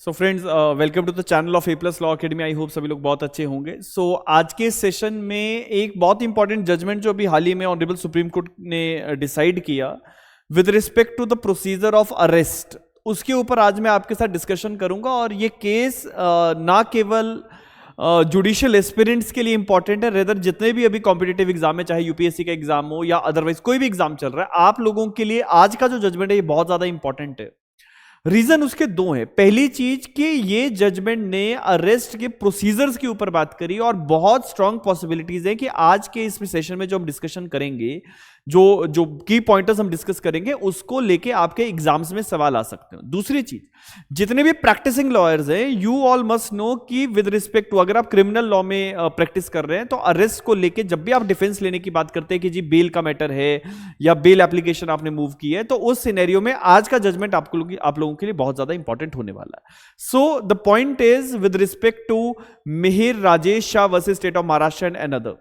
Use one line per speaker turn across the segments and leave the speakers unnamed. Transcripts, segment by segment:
So friends, welcome to the channel of A plus law academy. I hope सभी लोग बहुत अच्छे होंगे। आज के सेशन में एक बहुत इंपॉर्टेंट जजमेंट जो अभी हाल ही में ऑनरेबल सुप्रीम कोर्ट ने डिसाइड किया with respect to the procedure of arrest, उसके ऊपर आज मैं आपके साथ डिस्कशन करूंगा। और ये केस ना केवल जुडिशियल एस्पिरेंट्स के लिए इंपॉर्टेंट है, रेदर जितने भी अभी कॉम्पिटिटिव एग्जाम है, चाहे यूपीएससी का एग्जाम हो या अदरवाइज कोई भी एग्जाम चल रहा है, आप लोगों के लिए आज का जो जजमेंट है ये बहुत ज्यादा इंपॉर्टेंट है। रीजन उसके दो हैं। पहली चीज कि ये जजमेंट ने अरेस्ट के प्रोसीजर्स के ऊपर बात करी और बहुत स्ट्रांग पॉसिबिलिटीज है कि आज के इस सेशन में जो हम डिस्कशन करेंगे, जो की पॉइंटर्स हम डिस्कस करेंगे, उसको लेके आपके एग्जाम्स में सवाल आ सकते हैं। दूसरी चीज, जितने भी प्रैक्टिसिंग लॉयर्स हैं, यू ऑल मस्ट नो कि विद रिस्पेक्ट टू, अगर आप क्रिमिनल लॉ में प्रैक्टिस कर रहे हैं तो अरेस्ट को लेके जब भी आप डिफेंस लेने की बात करते हैं कि जी बेल का मैटर है या बेल एप्लीकेशन आपने मूव की है, तो उस सिनेरियो में आज का जजमेंट आप लोगों के लिए बहुत ज्यादा इंपॉर्टेंट होने वाला है। So the point is with respect to Mihir Rajesh Shah versus state of Maharashtra and another.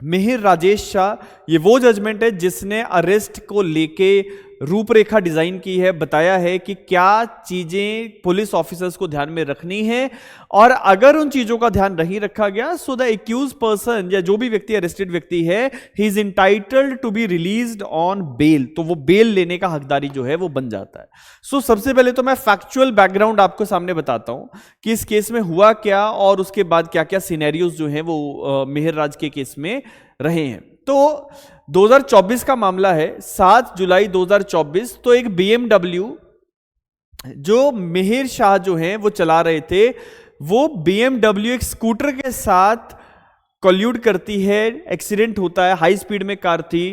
Mihir Rajesh Shah, ये वो जजमेंट है जिसने अरेस्ट को लेके रूपरेखा डिजाइन की है, बताया है कि क्या चीजें पुलिस ऑफिसर्स को ध्यान में रखनी है, और अगर उन चीजों का ध्यान नहीं रखा गया सो द एक्यूज पर्सन या जो भी व्यक्ति अरेस्टेड व्यक्ति है, he is entitled to be released on bail, तो वो बेल लेने का हकदारी जो है वो बन जाता है। सो सबसे पहले तो मैं फैक्चुअल बैकग्राउंड आपको सामने बताता हूं कि इस केस में हुआ क्या और उसके बाद क्या क्या सिनेरियोज जो है वो मिहिर राज के केस में रहे हैं। तो 2024 का मामला है, 7 जुलाई 2024। तो एक BMW जो मिहिर शाह जो हैं वो चला रहे थे, वो BMW एक स्कूटर के साथ कोल्यूड करती है, एक्सीडेंट होता है, हाई स्पीड में कार थी,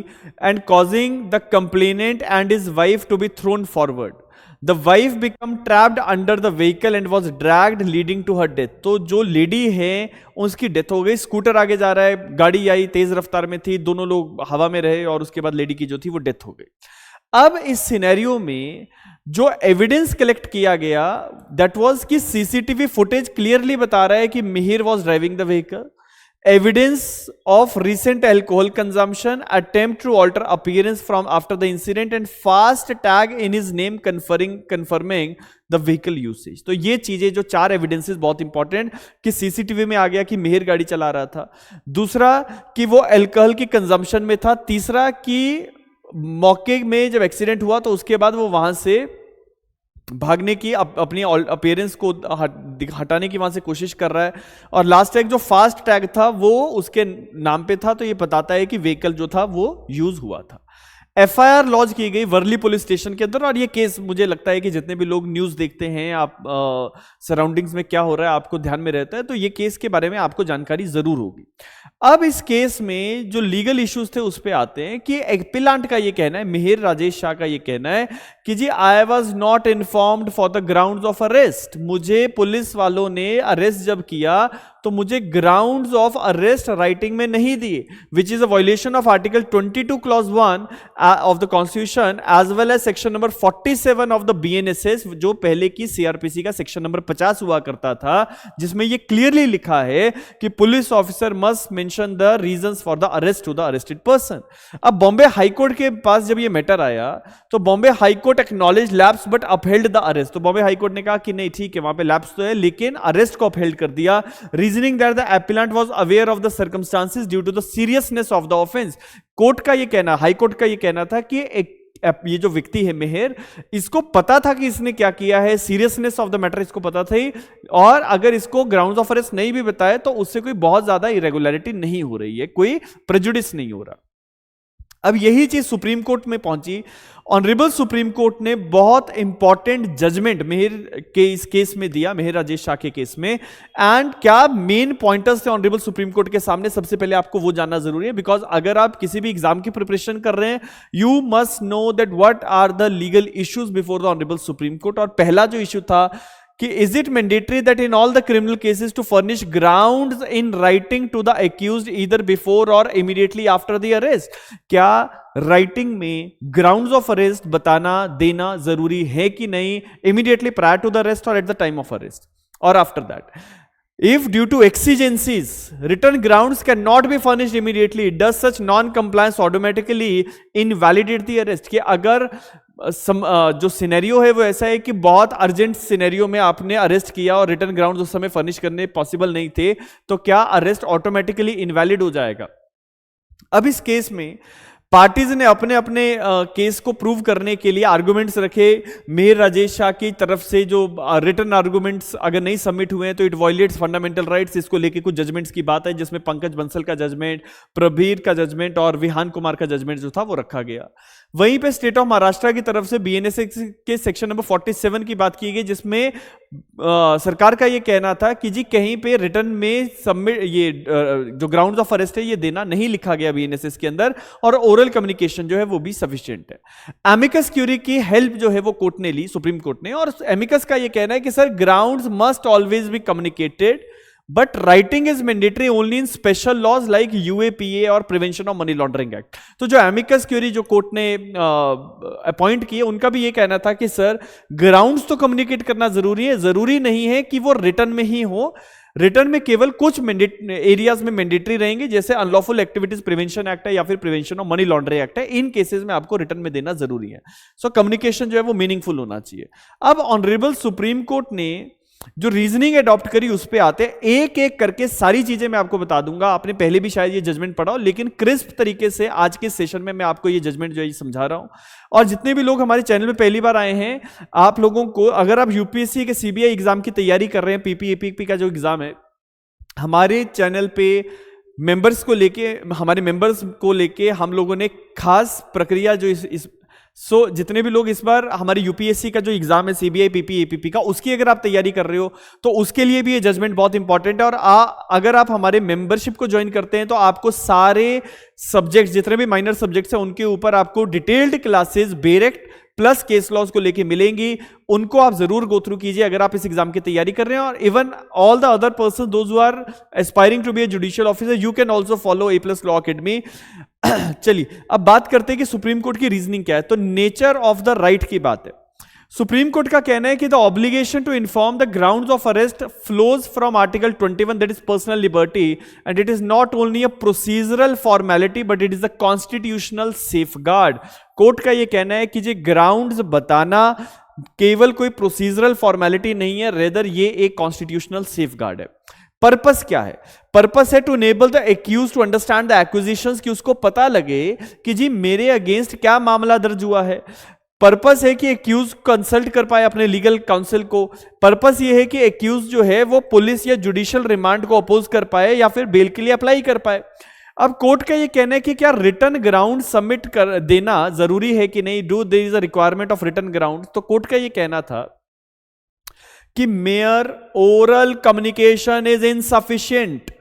and causing the complainant and his wife to be thrown forward. The wife become trapped under the vehicle and was dragged leading to her death। तो जो लेडी है उसकी डेथ हो गई। स्कूटर आगे जा रहा है, गाड़ी आई, तेज रफ्तार में थी, दोनों लोग हवा में रहे और उसके बाद लेडी की जो थी वो डेथ हो गई। अब इस सिनेरियो में जो एविडेंस कलेक्ट किया गया दैट वाज कि सीसीटीवी फुटेज क्लियरली बता रहा है कि Mihir was driving the vehicle, evidence of recent alcohol consumption, attempt to alter appearance from after the incident, and fast tag in his name confirming the vehicle usage। तो ये चीजें जो चार एविडेंसेस बहुत इंपॉर्टेंट, कि सीसीटीवी में आ गया कि मिहिर गाड़ी चला रहा था, दूसरा कि वो अल्कोहल की कंजम्पशन में था, तीसरा कि मौके में जब एक्सीडेंट हुआ तो उसके बाद वो वहां से भागने की, अपनी अपीयरेंस को हटाने की वहां से कोशिश कर रहा है, और लास्ट टैग जो फास्ट टैग था वो उसके नाम पे था, तो ये बताता है कि व्हीकल जो था वो यूज हुआ था। एफआईआर लॉन्च की गई वर्ली पुलिस स्टेशन के अंदर, और ये केस मुझे लगता है कि जितने भी लोग न्यूज देखते हैं, आप सराउंडिंग्स में क्या हो रहा है आपको ध्यान में रहता है, तो ये केस के बारे में आपको जानकारी जरूर होगी। अब इस केस में जो लीगल इश्यूज थे उस पे आते हैं कि एपिलांट का ये कहना है, मिहिर राजेश शाह का ये कहना है कि जी I was not informed for the grounds of arrest. मुझे पुलिस वालों ने अरेस्ट जब किया तो मुझे ग्राउंड्स ऑफ अरेस्ट राइटिंग में नहीं दिए, which is a violation of article 22 clause 1 of the constitution as well as section number 47 of the BNSS, जो पहले की CRPC का सेक्शन नंबर 50 हुआ करता था, जिसमें यह क्लियरली लिखा है कि police officer must mention the reasons for the arrest to the arrested person. अब बॉम्बे हाईकोर्ट के पास जब यह मैटर आया तो Bombay high court acknowledge lapse but upheld the arrest. तो बॉम्बे हाईकोर्ट ने कहा कि नहीं ठीक है, वहां पे लैप्स तो है लेकिन अरेस्ट को अपहेल्ड कर दिया, reasoning that the appellant was aware of the circumstances due to the seriousness of the offense। Court का ये कहना, हाई कोर्ट का ये कहना था कि ये जो व्यक्ति है मिहिर, इसको पता था कि इसने क्या किया है, सीरियसनेस ऑफ द मैटर इसको पता थी, और अगर इसको ग्राउंड्स ऑफ अरेस्ट नहीं भी बताए तो उससे कोई बहुत ज्यादा इरेगुलरिटी नहीं हो रही है, कोई प्रेजुडिस नहीं हो रहा। अब यही चीज सुप्रीम कोर्ट में पहुंची। ऑनरेबल सुप्रीम कोर्ट ने बहुत इंपॉर्टेंट जजमेंट मिहिर के इस केस में दिया, मिहिर राजेश शाह के केस में। एंड क्या मेन पॉइंटर्स थे ऑनरेबल सुप्रीम कोर्ट के सामने, सबसे पहले आपको वो जानना जरूरी है, बिकॉज अगर आप किसी भी एग्जाम की प्रिपरेशन कर रहे हैं, you must know that what are the legal issues before the honourable supreme court. और पहला जो इश्यू था कि is it mandatory that in all the criminal cases to furnish grounds in writing to the accused either before और immediately after the arrest. क्या writing में grounds of arrest बताना देना जरूरी है कि नहीं, immediately prior to the arrest और at the time of arrest और after that. If due to exigencies, written grounds cannot be furnished immediately, does such non-compliance automatically invalidate the arrest? कि अगर जो सिनेरियो है वो ऐसा है कि बहुत अर्जेंट सिनेरियो में आपने अरेस्ट किया और रिटर्न ग्राउंड्स उस समय फर्निश करने पॉसिबल नहीं थे, तो क्या अरेस्ट ऑटोमेटिकली इनवैलिड हो जाएगा? अब इस केस में पार्टीज ने अपने अपने केस को प्रूव करने के लिए आर्गुमेंट्स रखे। मेयर राजेश शाह की तरफ से जो रिटर्न आर्गुमेंट्स अगर नहीं सबमिट हुए हैं तो इट वायलेट्स फंडामेंटल राइट्स, इसको लेके कुछ जजमेंट्स की बात है जिसमें पंकज बंसल का जजमेंट, प्रबीर का जजमेंट और विहान कुमार का जजमेंट जो था वो रखा गया। वहीं पे स्टेट ऑफ महाराष्ट्र की तरफ से बीएनएस के सेक्शन नंबर 47 की बात की गई, जिसमें सरकार का ये कहना था कि जी कहीं पे रिटर्न में सबमिट ये जो ग्राउंड्स ऑफ अरेस्ट है ये देना नहीं लिखा गया बीएनएस के अंदर, और ओरल कम्युनिकेशन जो है वो भी सफिशिएंट है। एमिकस क्यूरी की हेल्प जो है वो कोर्ट ने ली, सुप्रीम कोर्ट ने, और एमिकस का ये कहना है कि sir grounds must always be communicated but writing is mandatory only in special laws like UAPA और prevention of money laundering act. तो जो एमिकस क्यूरी जो कोर्ट ने अपॉइंट किए, उनका भी ये कहना था कि सर ग्राउंड्स तो कम्युनिकेट करना जरूरी है, जरूरी नहीं है कि वो रिटर्न में ही हो। रिटर्न में केवल कुछ एरियाज में मैंडेटरी रहेंगे, जैसे अनलॉफुल एक्टिविटीज प्रिवेंशन एक्ट है या फिर prevention of money laundering act है, इन केसेस में आपको रिटर्न में देना जरूरी है। सो कम्युनिकेशन जो है वो मीनिंगफुल होना चाहिए। अब ऑनरेबल सुप्रीम कोर्ट ने जो रीजनिंग अडॉप्ट करी उस पे आते हैं, एक एक करके सारी चीजें मैं आपको बता दूंगा। आपने पहले भी शायद ये जजमेंट पढ़ा हो, लेकिन क्रिस्प तरीके से आज के सेशन में मैं आपको ये जजमेंट जो है समझा रहा हूं। और जितने भी लोग हमारे चैनल में पहली बार आए हैं, आप लोगों को अगर आप यूपीएससी के सीबीआई एग्जाम की तैयारी कर रहे हैं, पीपीएपीपी का जो एग्जाम है, हमारे चैनल पे मेंबर्स को लेके, हमारे मेंबर्स को लेके हम लोगों ने खास प्रक्रिया जो जितने भी लोग इस बार हमारे यूपीएससी का जो एग्जाम है सीबीआई पीपीएपीपी का, उसकी अगर आप तैयारी कर रहे हो तो उसके लिए भी ये जजमेंट बहुत इंपॉर्टेंट है। और अगर आप हमारे मेंबरशिप को ज्वाइन करते हैं तो आपको सारे सब्जेक्ट्स, जितने भी माइनर सब्जेक्ट्स हैं, उनके ऊपर आपको detailed classes बेरेक्ट plus case laws को लेके मिलेंगी। उनको आप जरूर गो थ्रू कीजिए अगर आप इस एग्जाम की तैयारी कर रहे हैं। और even all the other person those who are aspiring to be a judicial officer, you can also follow A+ law academy. चलिए अब बात करते हैं कि सुप्रीम कोर्ट की रीजनिंग क्या है। तो नेचर ऑफ द राइट की बात है। सुप्रीम कोर्ट का कहना है कि the obligation to inform the grounds of arrest flows from article 21, that is personal liberty, and it is not only a procedural formality but it is a constitutional safeguard. Court का यह कहना है कि जो ग्राउंड्स बताना केवल कोई procedural formality नहीं है, रेदर ये एक कॉन्स्टिट्यूशनल सेफगार्ड है। पर्पस क्या है? पर्पस है to enable the accuse to understand the acquisitions, कि उसको पता लगे कि जी मेरे अगेंस्ट क्या मामला दर्ज हुआ है। पर्पस है कि एक्यूज कंसल्ट कर पाए अपने लीगल काउंसिल को। पर्पस ये है कि एक्यूज जो है वो पुलिस या जुडिशियल रिमांड को अपोज कर पाए या फिर बेल के लिए अप्लाई कर पाए। अब कोर्ट का ये कहना है कि क्या रिटर्न ग्राउंड सबमिट कर देना जरूरी है कि नहीं, do their is a requirement of return ground. तो कोर्ट का ये कहना था कि mere oral communication is insufficient,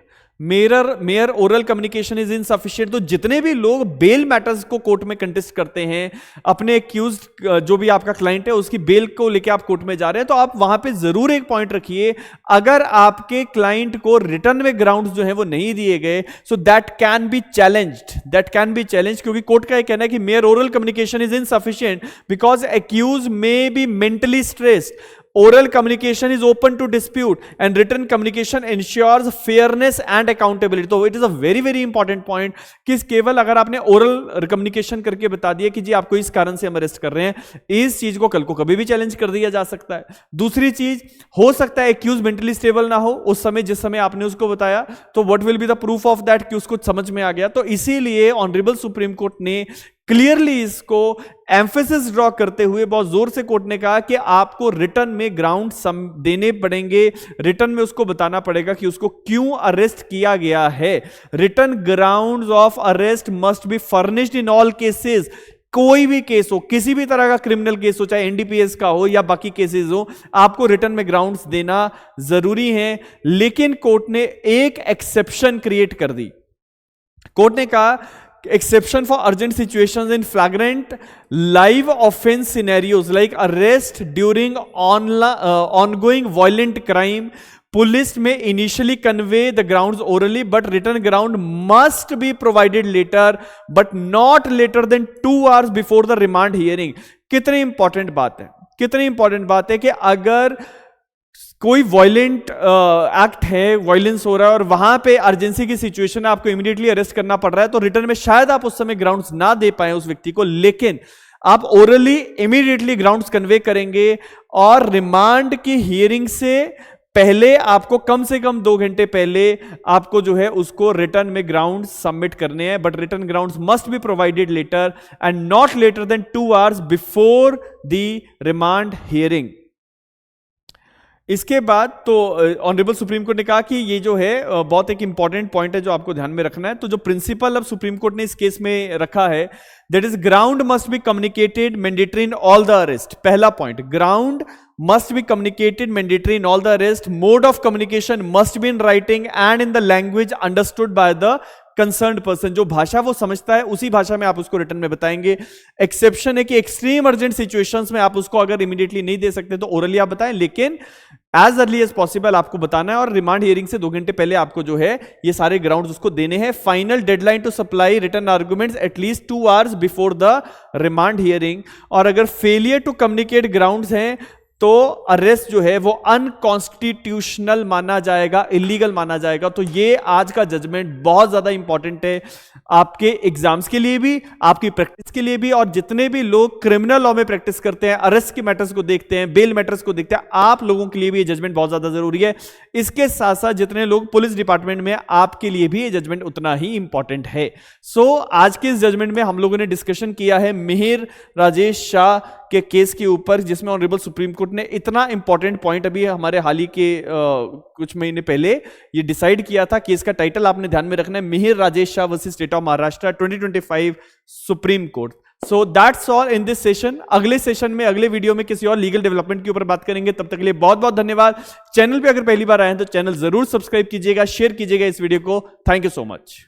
mayor oral communication is insufficient. तो जितने भी लोग बेल मैटर्स को कोर्ट में कंटेस्ट करते हैं, अपने एक्यूज जो भी आपका क्लाइंट है उसकी बेल को लेके आप कोर्ट में जा रहे हैं, तो आप वहां पे जरूर एक पॉइंट रखिए, अगर आपके क्लाइंट को रिटर्न में ग्राउंड्स जो है वो नहीं दिए गए, so that can be challenged, क्योंकि कोर्ट का यह कहना है कि mere oral communication is insufficient because accuse may be mentally stressed. Oral communication is open to dispute and written communication ensures fairness and accountability. तो it is a very very important point कि केवल अगर आपने oral communication करके बता दिया कि जी आपको इस कारण से हम अरेस्ट कर रहे हैं, इस चीज को कल को कभी भी चैलेंज कर दिया जा सकता है। दूसरी चीज, हो सकता है एक्यूज मेंटली स्टेबल ना हो उस समय जिस समय आपने उसको बताया, तो what will be the proof of that कि उसको समझ में आ गया। तो इसीलिए ऑनरेबल सुप्रीम कोर्ट ने क्लियरली इसको एम्फेसिस ड्रॉ करते हुए बहुत जोर से कोर्ट ने कहा कि आपको रिटर्न में ग्राउंड देने पड़ेंगे, रिटर्न में उसको बताना पड़ेगा कि उसको क्यों अरेस्ट किया गया है। Return grounds of arrest must be furnished in all cases. कोई भी केस हो, किसी भी तरह का क्रिमिनल केस हो, चाहे एनडीपीएस का हो या बाकी केसेस हो, आपको रिटर्न में ग्राउंड्स देना जरूरी है। लेकिन कोर्ट ने एक एक्सेप्शन क्रिएट कर दी। कोर्ट ने कहा exception for urgent situations in flagrant live offense scenarios like arrest during ongoing violent crime, police may initially convey the grounds orally but written ground must be provided later but not later than 2 hours before the remand hearing। कितनी important बात है कि अगर कोई violent act है, violence हो रहा है और वहां पे अर्जेंसी की सिचुएशन है, आपको इमीडिएटली अरेस्ट करना पड़ रहा है, तो रिटर्न में शायद आप उस समय ग्राउंड्स ना दे पाए उस व्यक्ति को, लेकिन आप ओरली इमीडिएटली ग्राउंड्स कन्वे करेंगे और रिमांड की हियरिंग से पहले आपको कम से कम 2 घंटे पहले आपको जो है उसको रिटर्न में ग्राउंड सबमिट करने हैं, but written grounds must be provided later and not later than 2 hours before the remand hearing. इसके बाद तो ऑनरेबल सुप्रीम कोर्ट ने कहा कि ये जो है बहुत एक इंपॉर्टेंट पॉइंट है जो आपको ध्यान में रखना है। तो जो प्रिंसिपल अब सुप्रीम कोर्ट ने इस केस में रखा है, that is ground must be communicated mandatory in all the arrest. पहला point, ground must be communicated mandatory in all the arrest. Mode of communication must be in writing and in the language understood by the concerned person. जो भाषा वो समझता है उसी भाषा में आप उसको रिटर्न में बताएंगे। एक्सेप्शन है कि एक्सट्रीम अर्जेंट सिचुएशंस में आप उसको अगर इमीडिएटली नहीं दे सकते तो ओरली आप बताएं, लेकिन एज अर्ली एज पॉसिबल आपको बताना है और रिमांड हियरिंग से 2 घंटे पहले आपको जो है ये सारे ग्राउंड्स उसको देने हैं। Final deadline to supply written arguments at least 2 hours before the remand hearing. और अगर फेलियर टू कम्युनिकेट ग्राउंड्स हैं तो अरेस्ट जो है वो अनकॉन्स्टिट्यूशनल माना जाएगा, इलीगल माना जाएगा। तो ये आज का जजमेंट बहुत ज्यादा इंपॉर्टेंट है आपके एग्जाम्स के लिए भी, आपकी प्रैक्टिस के लिए भी, और जितने भी लोग क्रिमिनल लॉ में प्रैक्टिस करते हैं, अरेस्ट के मैटर्स को देखते हैं, बेल मैटर्स को देखते हैं, आप लोगों के लिए भी ये जजमेंट बहुत ज्यादा जरूरी है। इसके साथ साथ जितने लोग पुलिस डिपार्टमेंट में, आपके लिए भी ये जजमेंट उतना ही इंपॉर्टेंट है। सो आज के इस जजमेंट में हम लोगों ने डिस्कशन किया है मिहिर राजेश शाह के केस के ऊपर, जिसमें ऑनरेबल सुप्रीम कोर्ट ने इतना इंपॉर्टेंट पॉइंट अभी हमारे हाल ही के कुछ महीने पहले ये डिसाइड किया था। केस का टाइटल आपने ध्यान में रखना है, Mihir Rajesh Shah versus state of Maharashtra 2025 supreme court. So that's all in this session. अगले सेशन में, अगले वीडियो में किसी और लीगल डेवलपमेंट के ऊपर बात करेंगे। तब तक के लिए बहुत बहुत धन्यवाद। चैनल पे अगर पहली बार आए हैं तो चैनल जरूर सब्सक्राइब कीजिएगा, शेयर कीजिएगा इस वीडियो को। Thank you so much.